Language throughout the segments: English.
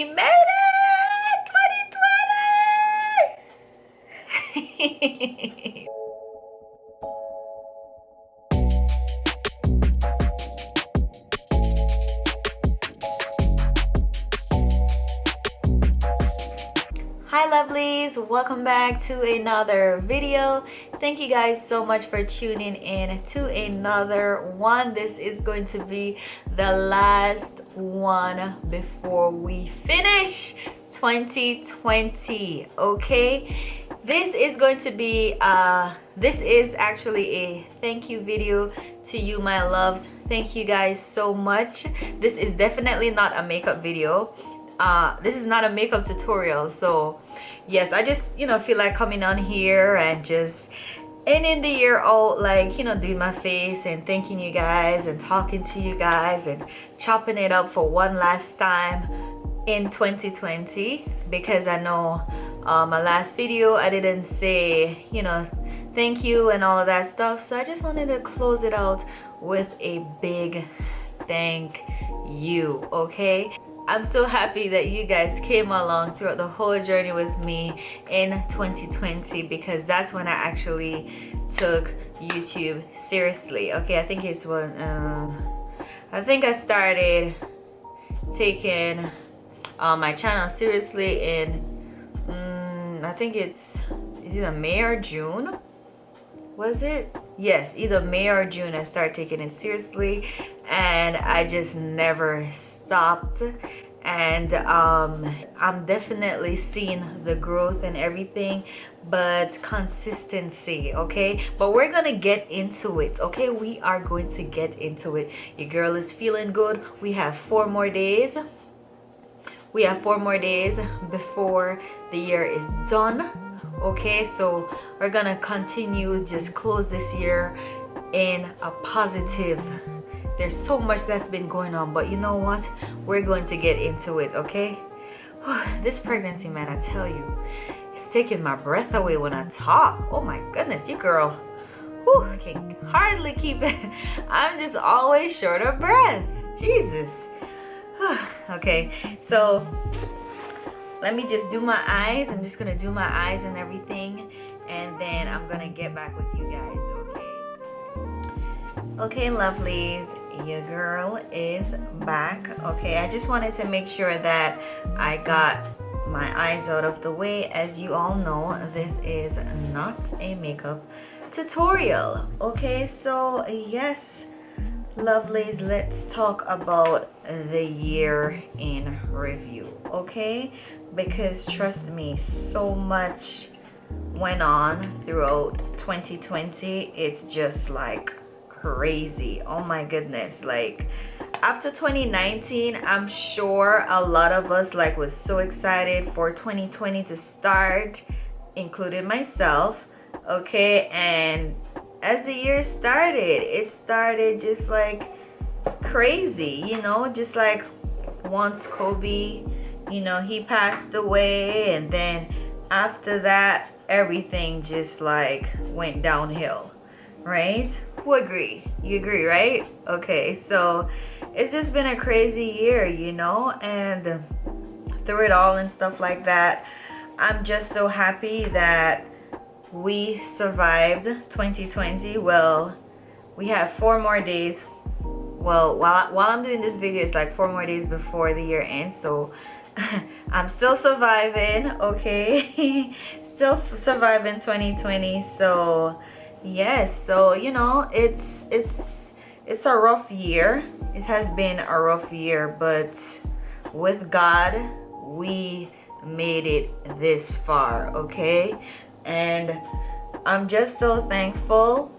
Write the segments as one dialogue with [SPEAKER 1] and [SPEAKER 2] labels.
[SPEAKER 1] We made it! 2020! Hi lovelies, welcome back to another video. Thank you guys so much for tuning in to another one. This is going to be the last one before we finish 2020. Okay, this is going to be this is actually a thank you video to you, my loves. Thank you guys so much. This is definitely not a makeup video. This is not a makeup tutorial, so yes, I just feel like coming on here and just ending the year out, like doing my face and thanking you guys and talking to you guys and chopping it up for one last time in 2020, because I know my last video I didn't say thank you and all of that stuff, so I just wanted to close it out with a big thank you. Okay, I'm so happy that you guys came along throughout the whole journey with me in 2020, because that's when I actually took YouTube seriously. Okay, I think it's when I think I started taking my channel seriously in I think it's either May or June. Was it? Yes, either May or June I started taking it seriously, and I just never stopped. And I'm definitely seeing the growth and everything, but consistency. Okay, but we're gonna get into it. Okay, we are going to get into it. Your girl is feeling good. We have 4 more days. We have 4 more days before the year is done. Okay, so we're gonna continue, just close this year in a positive. There's so much that's been going on, but you know what, we're going to get into it. Okay, this pregnancy, man, I tell you, it's taking my breath away when I talk. Oh my goodness, you girl, I can hardly keep it. I'm just always short of breath. Jesus. Okay, so let me just do my eyes. I'm just gonna do my eyes and everything, and then I'm gonna get back with you guys. Okay, lovelies, your girl is back. Okay, I just wanted to make sure that I got my eyes out of the way. As you all know, this is not a makeup tutorial. Okay, so yes, lovelies, let's talk about the year in review. Okay, because trust me, so much went on throughout 2020. It's just like crazy. Oh my goodness, like after 2019, I'm sure a lot of us like was so excited for 2020 to start, including myself. Okay, and as the year started, it started just like crazy, just like once Kobe, he passed away, and then after that everything just like went downhill, right? Who agree? You agree, right? Okay, so it's just been a crazy year, and through it all and stuff like that, I'm just so happy that we survived 2020. Well, we have 4 more days. Well, while I'm doing this video, it's like 4 more days before the year ends, so I'm still surviving. Okay, still surviving 2020. So yes, so it's a rough year. It has been a rough year, but with God, we made it this far. Okay, and I'm just so thankful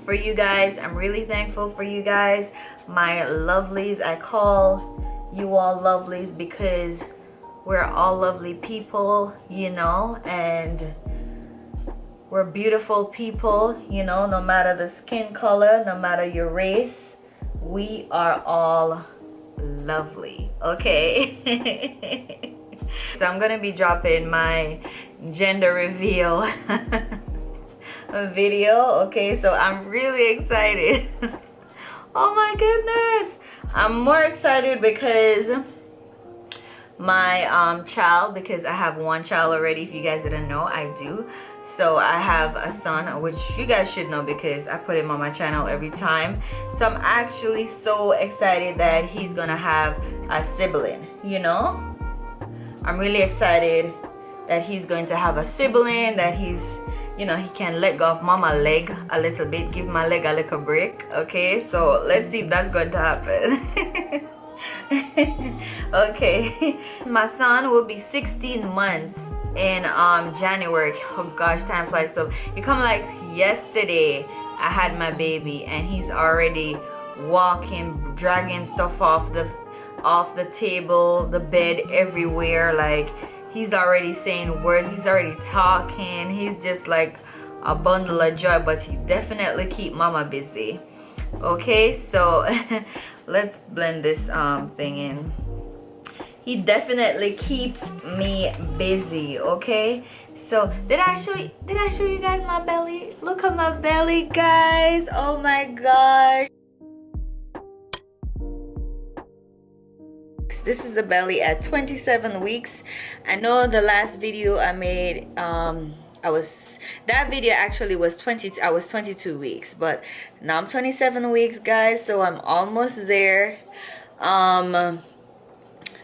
[SPEAKER 1] for you guys. I'm really thankful for you guys, my lovelies. I call you all lovelies because we're all lovely people, and we're beautiful people, no matter the skin color, no matter your race, we are all lovely. Okay. So I'm gonna be dropping my gender reveal video. Okay, so I'm really excited. Oh my goodness, I'm more excited because my child, because I have one child already. If you guys didn't know, I do. So I have a son, which you guys should know because I put him on my channel every time. So I'm actually so excited that he's gonna have a sibling, you know. I'm really excited that he's going to have a sibling, that he's, you know, he can let go of mama leg a little bit, give my leg a little break. Okay, so let's see if that's going to happen. Okay, my son will be 16 months in January. Oh gosh, time flies. So it come like yesterday I had my baby and he's already walking, dragging stuff off the table, the bed, everywhere. Like, he's already saying words, he's already talking. He's just like a bundle of joy, but he definitely keep mama busy. Okay, so let's blend this thing in. He definitely keeps me busy. Okay, so did I show you guys my belly? Look at my belly, guys. Oh my gosh, this is the belly at 27 weeks. I know the last video I made, that video actually was I was 22 weeks, but now I'm 27 weeks, guys, so I'm almost there.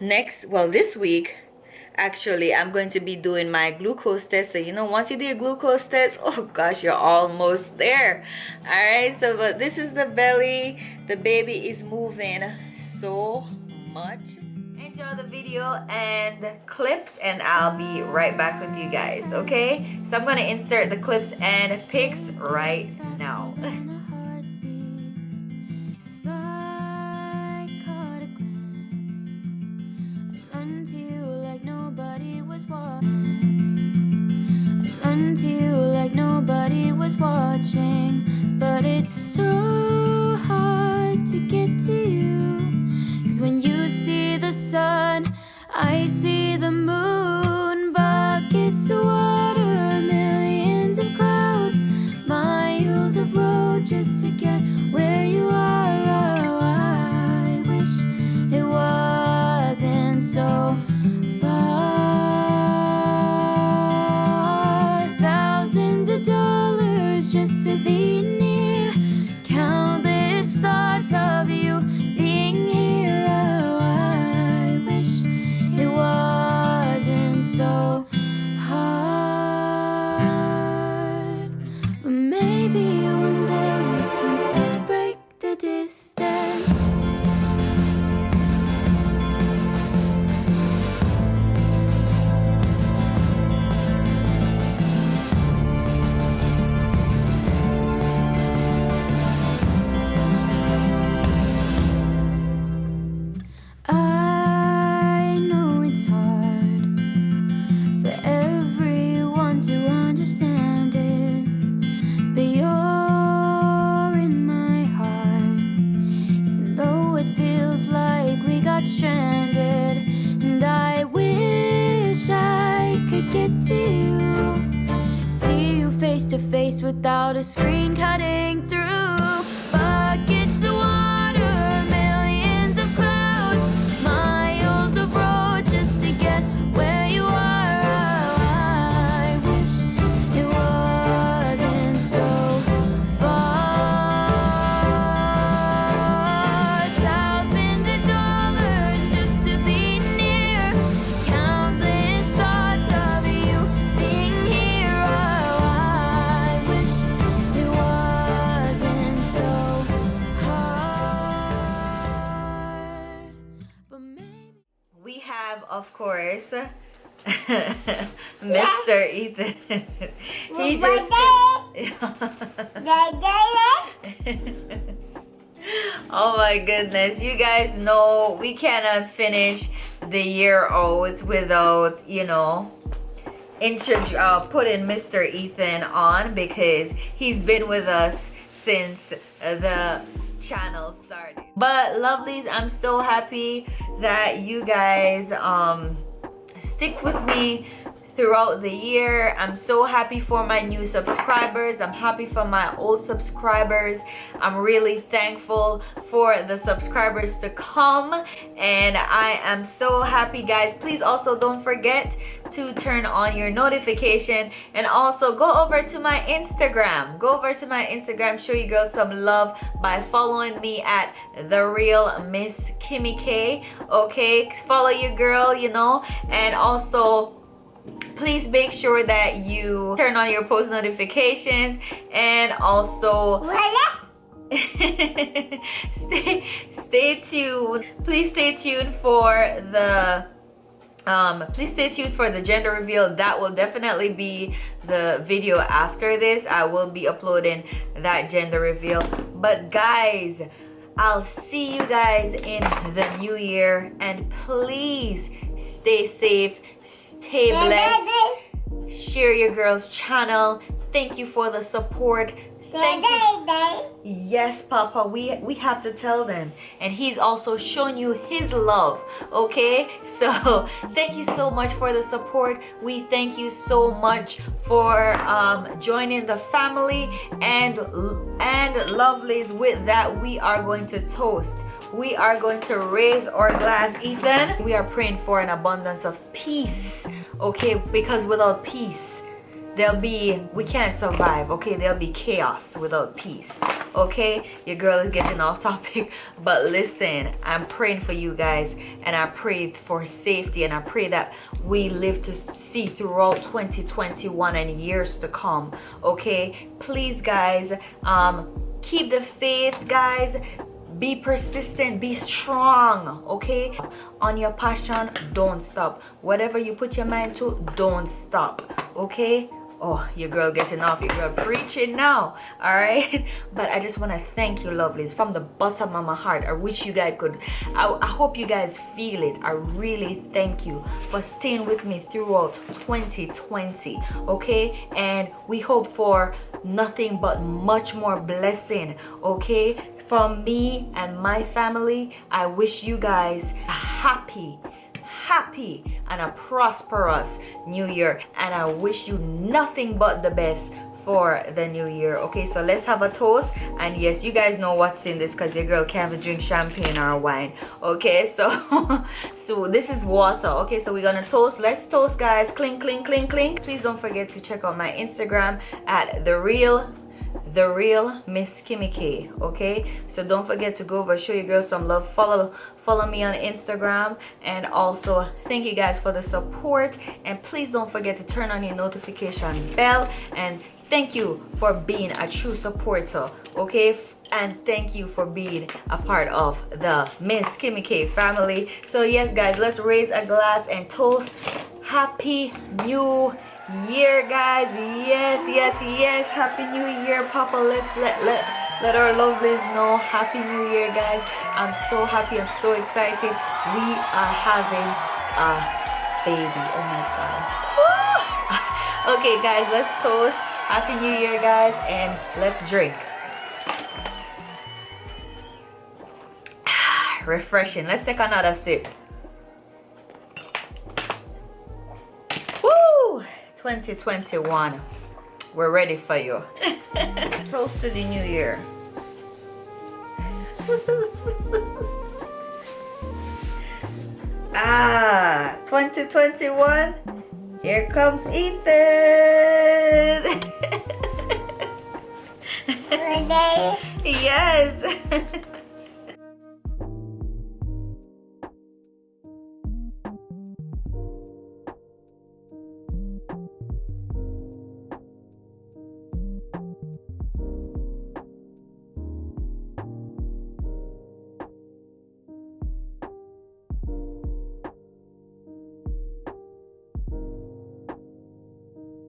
[SPEAKER 1] This week actually I'm going to be doing my glucose test. So you know, once you do your glucose test, oh gosh, you're almost there. All right, so but this is the belly. The baby is moving so much. Enjoy the video and clips, and I'll be right back with you guys. Okay, so I'm going to insert the clips and pics right now.
[SPEAKER 2] Nobody was watching, but it's so hard to get to you. 'Cause when you see the sun, I see the moon. Buckets of water, millions of clouds, miles of road just to get where you are. Oh, I wish it wasn't so far. Thousands of dollars just to be near. Countless thoughts of you being here. Oh, I wish it wasn't so hard. But maybe one day we can break the distance. I know it's hard for everyone to understand it, but you're in my heart, even though it feels like we got stranded. And I wish I could get to you, see you face to face without a screen cutting through. Buckets of water, millions of clouds, miles of road just to get where you are. Oh, I wish it wasn't so far. Thousands of dollars just to be near. Countless thoughts of you being here. Oh, I wish it wasn't so hard. But maybe
[SPEAKER 1] We have, of course, Mr. Ethan. He just oh my goodness, you guys know we cannot finish the year out without, you know, putting Mr. Ethan on, because he's been with us since the channel started. But lovelies, I'm so happy that you guys sticked with me throughout the year. I'm so happy for my new subscribers. I'm happy for my old subscribers. I'm really thankful for the subscribers to come, and I am so happy, guys. Please also don't forget to turn on your notification, and also go over to my Instagram. Show you girls some love by following me at Thealmskimmyk. Okay, follow your girl, you know, and also please make sure that you turn on your post notifications, and also stay tuned. Please stay tuned for the gender reveal. That will definitely be the video after this. I will be uploading that gender reveal. But guys, I'll see you guys in the new year, and please stay safe, stay blessed, share your girl's channel. Thank you for the support. Thank you. Yes, Papa, we have to tell them, and he's also showing you his love. Okay, so thank you so much for the support. We thank you so much for joining the family, and Lovelies. With that, we are going to toast. We are going to raise our glass, Ethan. We are praying for an abundance of peace, okay, because without peace we can't survive. Okay, there'll be chaos without peace. Okay, your girl is getting off topic, but listen, I'm praying for you guys, and I pray for safety, and I pray that we live to see throughout 2021 and years to come. Okay, please guys, keep the faith, guys. Be persistent, be strong, okay? On your passion, don't stop. Whatever you put your mind to, don't stop, okay? Oh, your girl getting off, your girl preaching now, all right? But I just want to thank you, Lovelies, from the bottom of my heart. I wish you guys could, I hope you guys feel it. I really thank you for staying with me throughout 2020, okay? And we hope for nothing but much more blessing, okay? From me and my family, I wish you guys a happy and a prosperous new year, and I wish you nothing but the best for the new year. Okay, so let's have a toast. And yes, you guys know what's in this, because your girl can't drink champagne or wine. Okay, so so this is water. Okay, so we're gonna toast. Let's toast, guys. Clink, clink, clink, clink. Please don't forget to check out my Instagram at Thealmskimmyk. Okay, so don't forget to go over, show your girl some love, follow me on Instagram, and also thank you guys for the support, and please don't forget to turn on your notification bell, and thank you for being a true supporter, okay? And thank you for being a part of the Miss Kimmy K family. So yes guys, let's raise a glass and toast. Happy New Year, guys. Yes, Happy New Year, Papa. Let our Lovelies know Happy New Year, guys. I'm so happy, I'm so excited. We are having a baby. Oh my gosh. Okay guys, let's toast. Happy New Year, guys, and let's drink. Refreshing. Let's take another sip. 2021, we're ready for you. Toast to the new year. 2021, here comes Ethan. Yes.